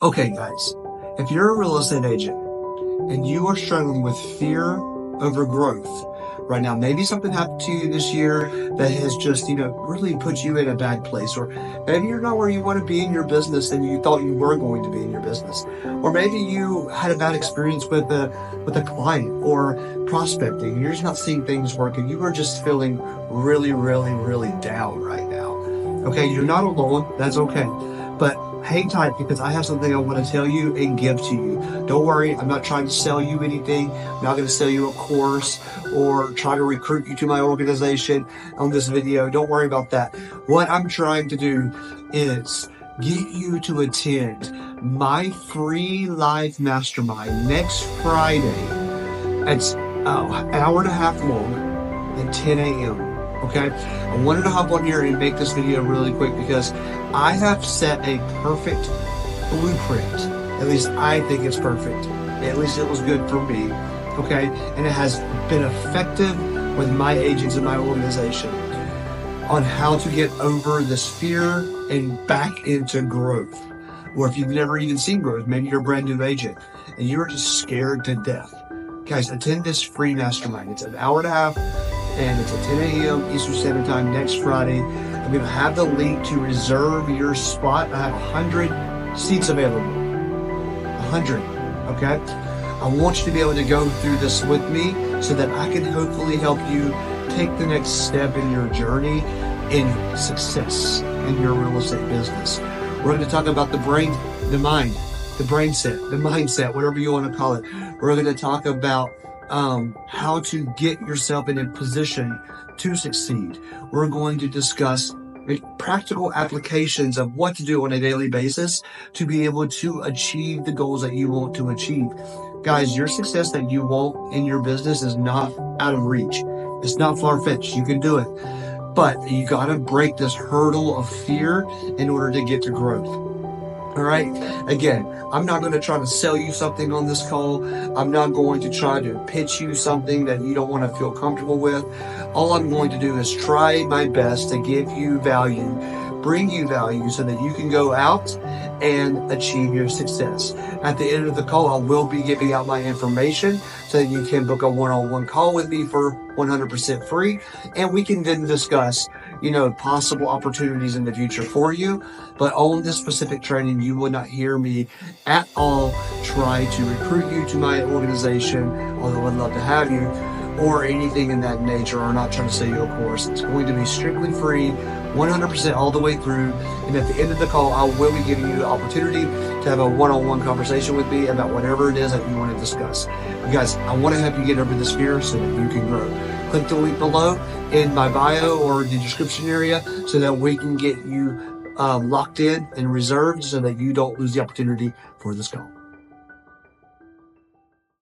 Okay, guys, if you're a real estate agent and you are struggling with fear over growth right now, maybe something happened to you this year that has just, really put you in a bad place, or maybe you're not where you want to be in your business and you thought you were going to be in your business, or maybe you had a bad experience with a client or prospecting. You're just not seeing things working. You are just feeling really, really, really down right now. Okay, you're not alone. That's okay. But hang tight because I have something I want to tell you and give to you. Don't worry, I'm not trying to sell you anything. I'm not going to sell you a course or try to recruit you to my organization on this video. Don't worry about that. What I'm trying to do is get you to attend my free live mastermind next Friday. It's an hour and a half long at 10 a.m. Okay, I wanted to hop on here and make this video really quick because I have set a perfect blueprint. At least I think it's perfect. At least it was good for me. Okay, and it has been effective with my agents in my organization on how to get over this fear and back into growth. Or if you've never even seen growth, maybe you're a brand new agent and you're just scared to death. Guys, attend this free mastermind. It's an hour and a half. And it's at 10 a.m. Eastern Standard Time next Friday. I'm going to have the link to reserve your spot. I have 100 seats available. 100, okay? I want you to be able to go through this with me so that I can hopefully help you take the next step in your journey in success in your real estate business. We're going to talk about the brain, the mind, the brain set, the mindset, whatever you want to call it. We're going to talk about how to get yourself in a position to succeed. We're going to discuss practical applications of what to do on a daily basis to be able to achieve the goals that you want to achieve. Guys, your success that you want in your business is not out of reach. It's not far-fetched. You can do it. But you got to break this hurdle of fear in order to get to growth. All right. Again, I'm not going to try to sell you something on this call. I'm not going to try to pitch you something that you don't want to feel comfortable with. All I'm going to do is try my best to give you value, bring you value so that you can go out and achieve your success. At the end of the call, I will be giving out my information so that you can book a one-on-one call with me for 100% free. And we can then discuss, possible opportunities in the future for you. But on this specific training, you will not hear me at all try to recruit you to my organization, although I'd love to have you, or anything in that nature, or not trying to sell you a course. It's going to be strictly free, 100% all the way through. And at the end of the call, I will be giving you the opportunity to have a one-on-one conversation with me about whatever it is that you want to discuss. You guys, I want to help you get over this fear so that you can grow. Click the link below in my bio or the description area so that we can get you locked in and reserved so that you don't lose the opportunity for this call.